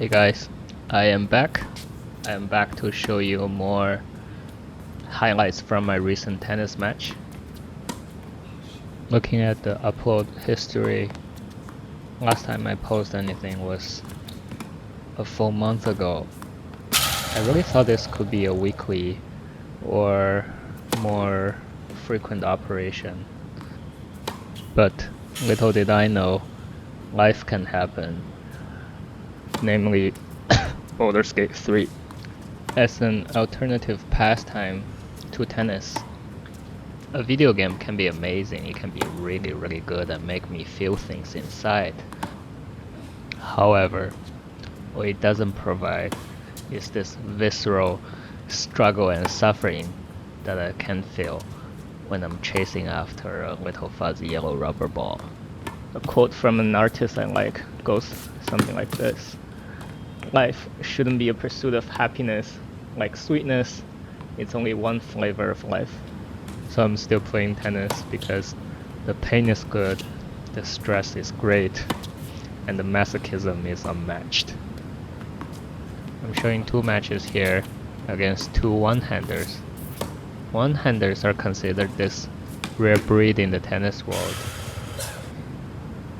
Hey guys, I am back. I am back to show you more highlights from my recent tennis match. Looking at the upload history, last time I posted anything was a full month ago. I really thought this could be a weekly or more frequent operation. But little did I know, life can happen. Namely, Roller Skate 3 as an alternative pastime to tennis. A video game can be amazing, it can be really good and make me feel things inside. However, what it doesn't provide is this visceral struggle and suffering that I can feel when I'm chasing after a little fuzzy yellow rubber ball. A quote from an artist I like goes something like this: "Life shouldn't be a pursuit of happiness, like sweetness, it's only one flavor of life." So I'm still playing tennis because the pain is good, the stress is great, and the masochism is unmatched. I'm showing two matches here against two one-handers. One-handers are considered this rare breed in the tennis world.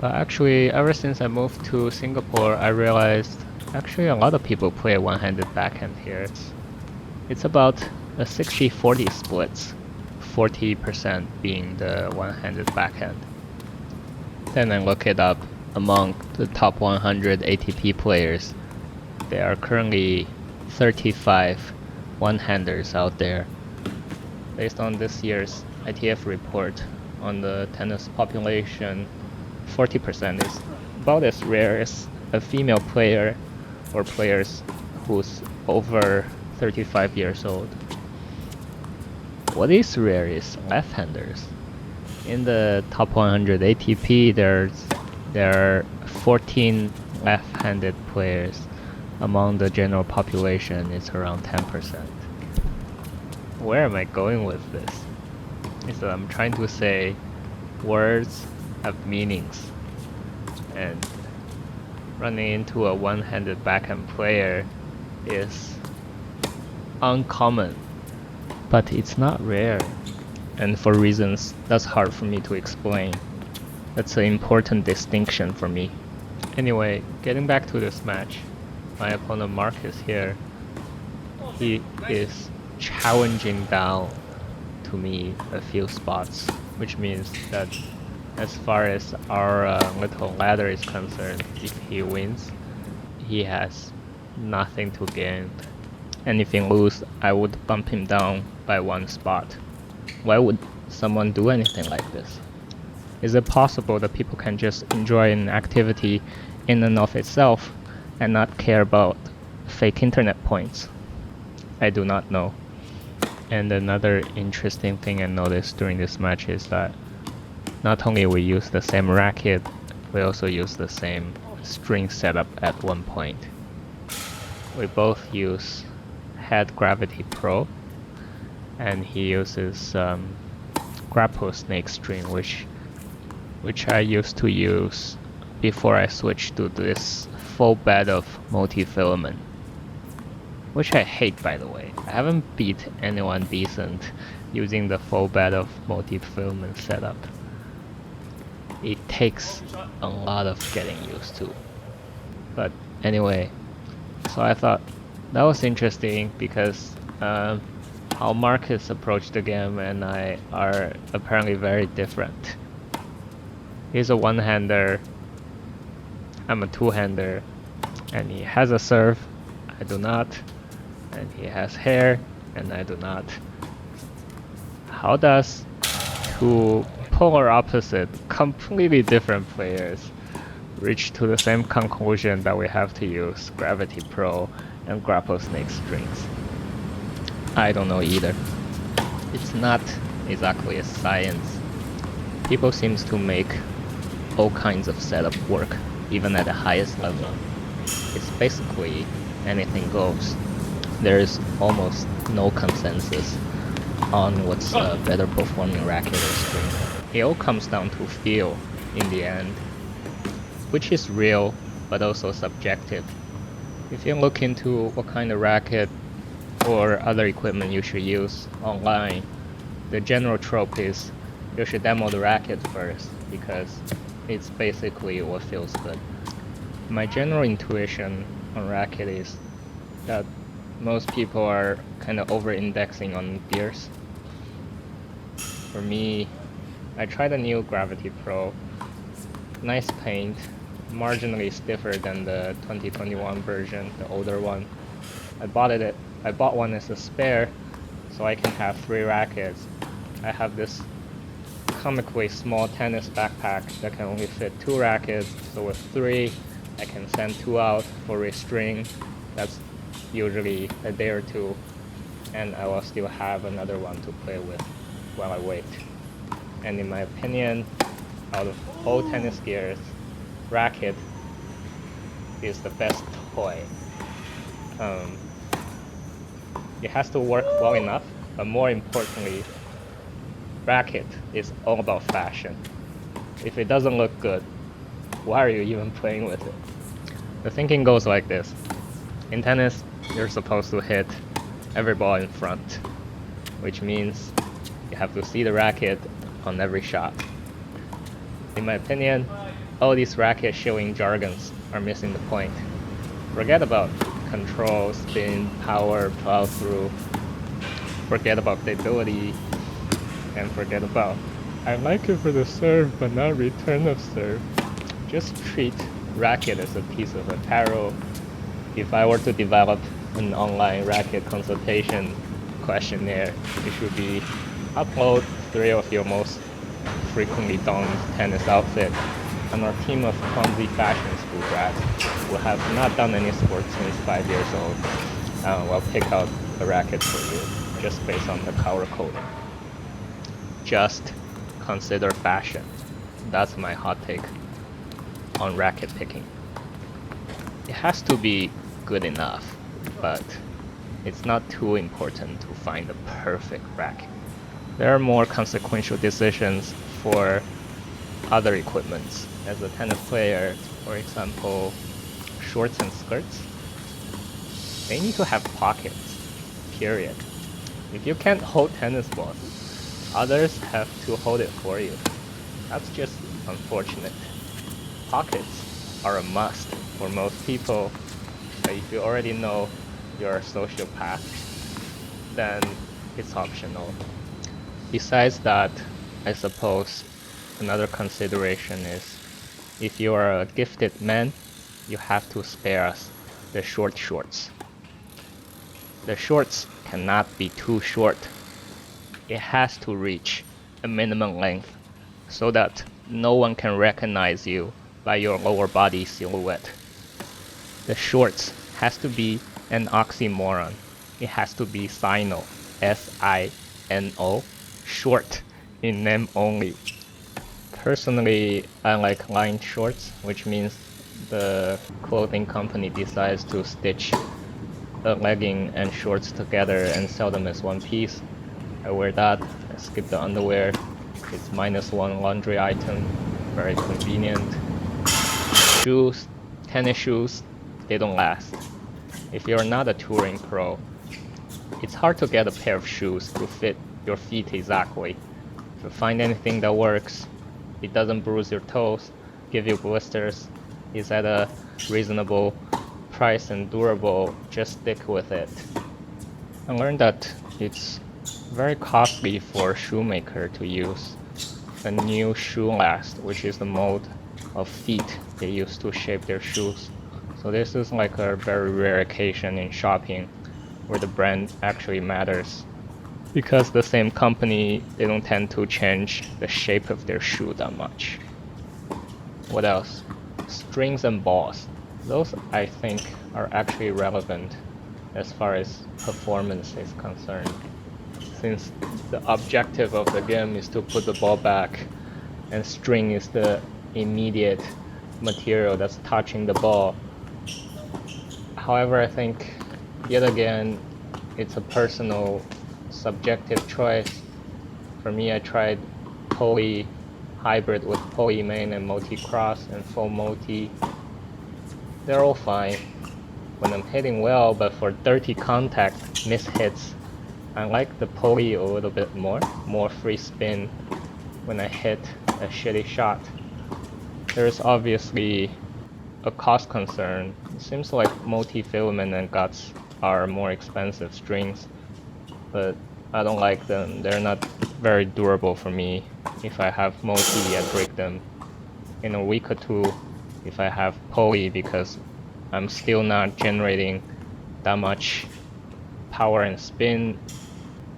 But actually, ever since I moved to Singapore, I realized actually a lot of people play a one-handed backhand here. It's about a 60-40 splits, 40% being the one-handed backhand. Then I look it up among the top 100 ATP players. There are currently 35 one-handers out there. Based on this year's ITF report on the tennis population, 40% is about as rare as a female player or players who's over 35 years old. What is rare is left-handers. In the top 100 ATP, there are 14 left-handed players. Among the general population, it's around 10%. Where am I going with this? Is that I'm trying to say words have meanings, and running into a one-handed backhand player is uncommon, but it's not rare, and for reasons that's hard for me to explain. That's an important distinction for me. Anyway, getting back to this match, my opponent Marcus here, he is challenging down to me a few spots, which means that as far as our little ladder is concerned, if he wins, he has nothing to gain. And if he loses, I would bump him down by one spot. Why would someone do anything like this? Is it possible that people can just enjoy an activity in and of itself and not care about fake internet points? I do not know. And another interesting thing I noticed during this match is that not only we use the same racket, we also use the same string setup at one point. We both use Head Gravity Pro, and he uses grapple snake string, which I used to use before I switched to this full bed of multi-filament, which I hate, by the way. I haven't beat anyone decent using the full bed of multi-filament setup. It takes a lot of getting used to. But anyway, so I thought that was interesting because how Marcus approached the game and I are apparently very different. He's a one-hander, I'm a two-hander, and he has a serve, I do not, and he has hair, and I do not. How does two polar opposite, completely different players reach to the same conclusion that we have to use Gravity Pro and Grapple Snake strings? I don't know either. It's not exactly a science. People seem to make all kinds of setup work, even at the highest level. It's basically anything goes. There is almost no consensus on what's a better performing racket or string. It all comes down to feel in the end, which is real but also subjective. If you look into what kind of racket or other equipment you should use online, the general trope is you should demo the racket first because it's basically what feels good. My general intuition on racket is that most people are kind of over-indexing on gears. For me, I tried the new Gravity Pro. Nice paint, marginally stiffer than the 2021 version, the older one. I bought one as a spare, so I can have 3 rackets. I have this comically small tennis backpack that can only fit 2 rackets, so with 3, I can send 2 out for restring. That's usually a day or 2, and I will still have another one to play with while I wait. And in my opinion, out of all tennis gears, racket is the best toy. It has to work well enough, but more importantly, racket is all about fashion. If it doesn't look good, why are you even playing with it? The thinking goes like this. In tennis, you're supposed to hit every ball in front, which means you have to see the racket on every shot. In my opinion, all these racket showing jargons are missing the point. Forget about control, spin, power, plow through. Forget about stability, and forget about I like it for the serve, but not return of serve. Just treat racket as a piece of apparel. If I were to develop an online racket consultation questionnaire, it should be upload 3 of your most frequently donned tennis outfit, and our team of clumsy fashion school grads who have not done any sports since 5 years old will pick out a racket for you just based on the color coding. Just consider fashion. That's my hot take on racket picking. It has to be good enough, but it's not too important to find the perfect racket. There are more consequential decisions for other equipments. As a tennis player, for example, shorts and skirts, they need to have pockets, period. If you can't hold tennis balls, others have to hold it for you. That's just unfortunate. Pockets are a must for most people, but if you already know you're a sociopath, then it's optional. Besides that, I suppose another consideration is if you are a gifted man, you have to spare us the short shorts. The shorts cannot be too short. It has to reach a minimum length so that no one can recognize you by your lower body silhouette. The shorts has to be an oxymoron. It has to be Sino, S-I-N-O, short in name only. Personally, I like lined shorts, which means the clothing company decides to stitch a legging and shorts together and sell them as one piece. I wear that, I skip the underwear. It's -1 laundry item, very convenient. Shoes, tennis shoes, they don't last. If you're not a touring pro, it's hard to get a pair of shoes to fit your feet exactly. If you find anything that works, it doesn't bruise your toes, give you blisters, is at a reasonable price and durable, just stick with it. I learned that it's very costly for a shoemaker to use a new shoe last, which is the mold of feet they use to shape their shoes. So this is like a very rare occasion in shopping where the brand actually matters. Because the same company, they don't tend to change the shape of their shoe that much. What else? Strings and balls. Those I think are actually relevant as far as performance is concerned. Since the objective of the game is to put the ball back, and string is the immediate material that's touching the ball. However, I think yet again it's a personal subjective choice. For me, I tried poly hybrid with poly main and multi cross and full multi. They're all fine. when I'm hitting well, but for dirty contact, miss hits, I like the poly a little bit more free spin when I hit a shitty shot. There's obviously a cost concern. It seems like multi-filament and guts are more expensive strings, but I don't like them. They're not very durable for me. If I have multi, I break them in a week or two. If I have poly, because I'm still not generating that much power and spin,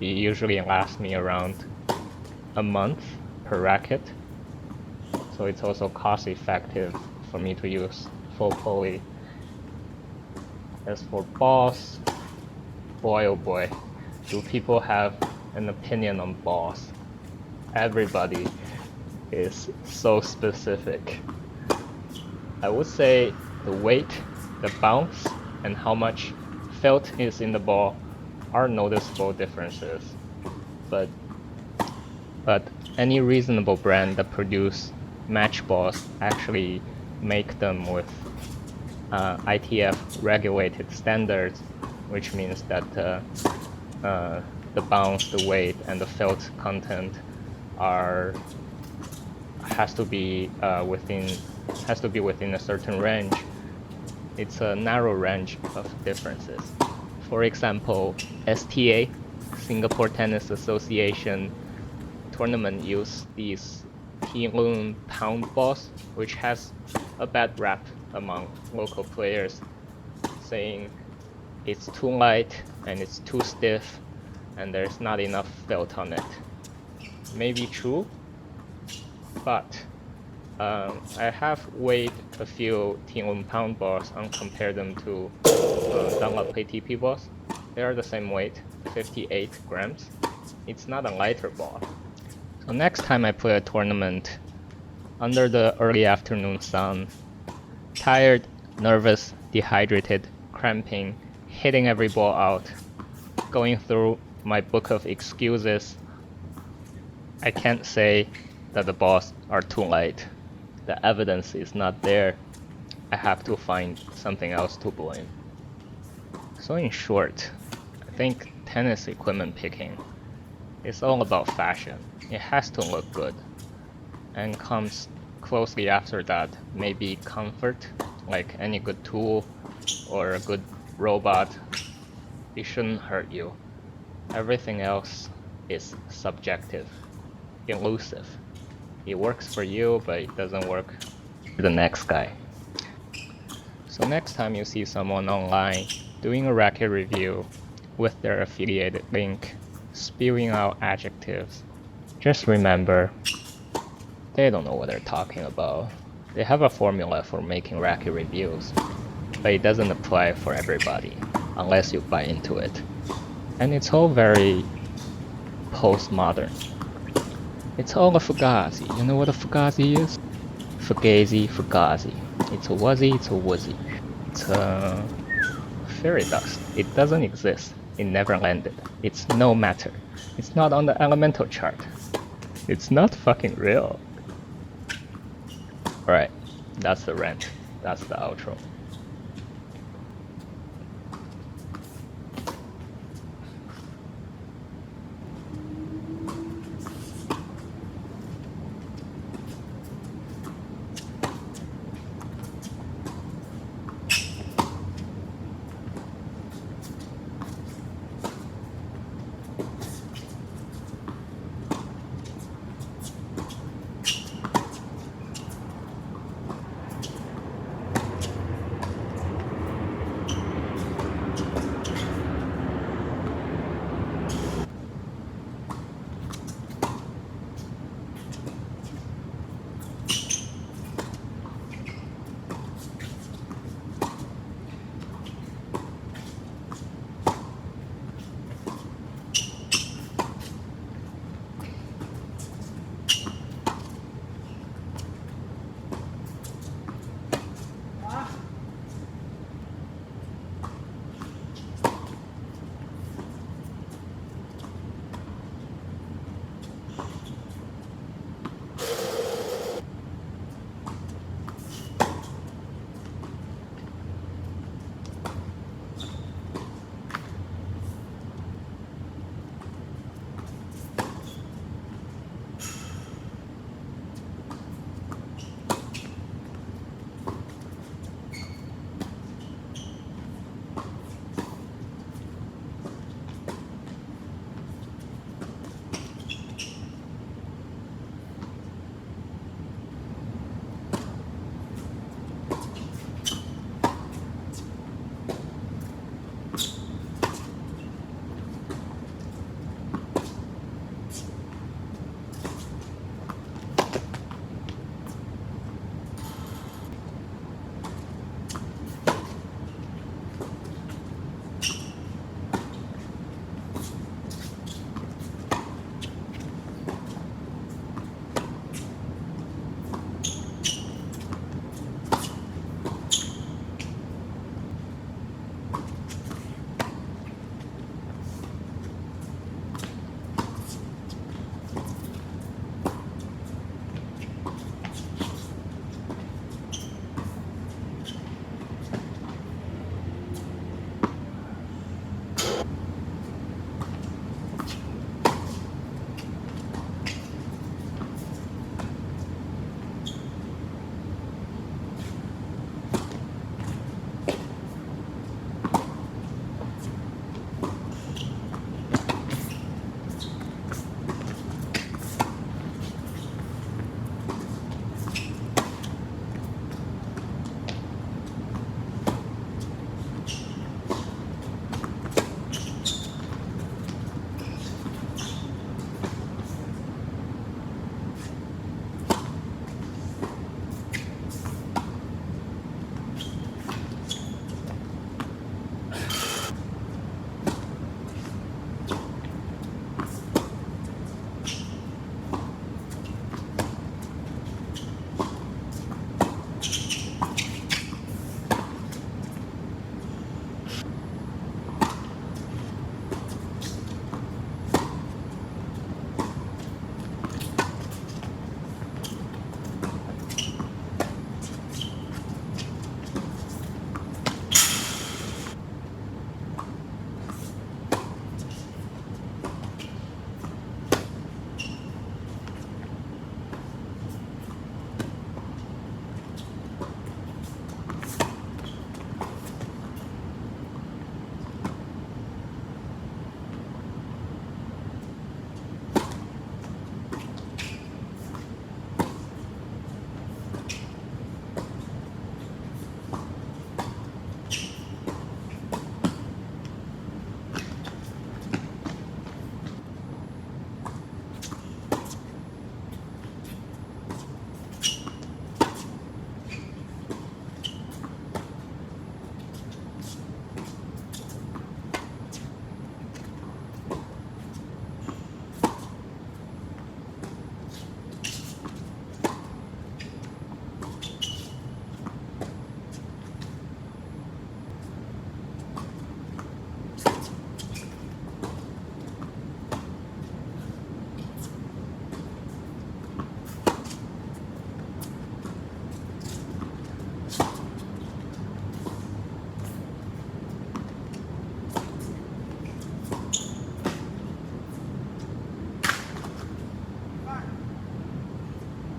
it usually lasts me around a month per racket. So it's also cost effective for me to use full poly. As for boss, boy oh boy, do people have an opinion on boss? Everybody is so specific. I would say the weight, the bounce, and how much felt is in the ball are noticeable differences. But any reasonable brand that produce match balls actually make them with ITF regulated standards, which means that the bounce, the weight, and the felt content has to be within a certain range. It's a narrow range of differences. For example, STA, Singapore Tennis Association tournament use these T-Loon pound balls, which has a bad rap among local players, saying it's too light and it's too stiff and there's not enough felt on it. Maybe true, but I have weighed a few T-Loon pound balls and compared them to Dunlop ATP balls. They are the same weight, 58 grams. It's not a lighter ball. So next time I play a tournament under the early afternoon sun, tired, nervous, dehydrated, cramping, hitting every ball out, going through my book of excuses, I can't say that the balls are too light. The evidence is not there. I have to find something else to blame. So in short, I think tennis equipment picking is all about fashion. It has to look good. And comes closely after that, maybe comfort, like any good tool or a good robot. It shouldn't hurt you. Everything else is subjective, elusive. It works for you, but it doesn't work for the next guy. So next time you see someone online doing a racket review with their affiliated link, spewing out adjectives, just remember, they don't know what they're talking about. They have a formula for making racket reviews, but it doesn't apply for everybody, unless you buy into it. And it's all very postmodern. It's all a fugazi. You know what a fugazi is? Fugazi, fugazi. It's a wuzzy, it's a woozy. It's a fairy dust. It doesn't exist. It never landed. It's no matter. It's not on the elemental chart. It's not fucking real. Alright, that's the rant. That's the outro.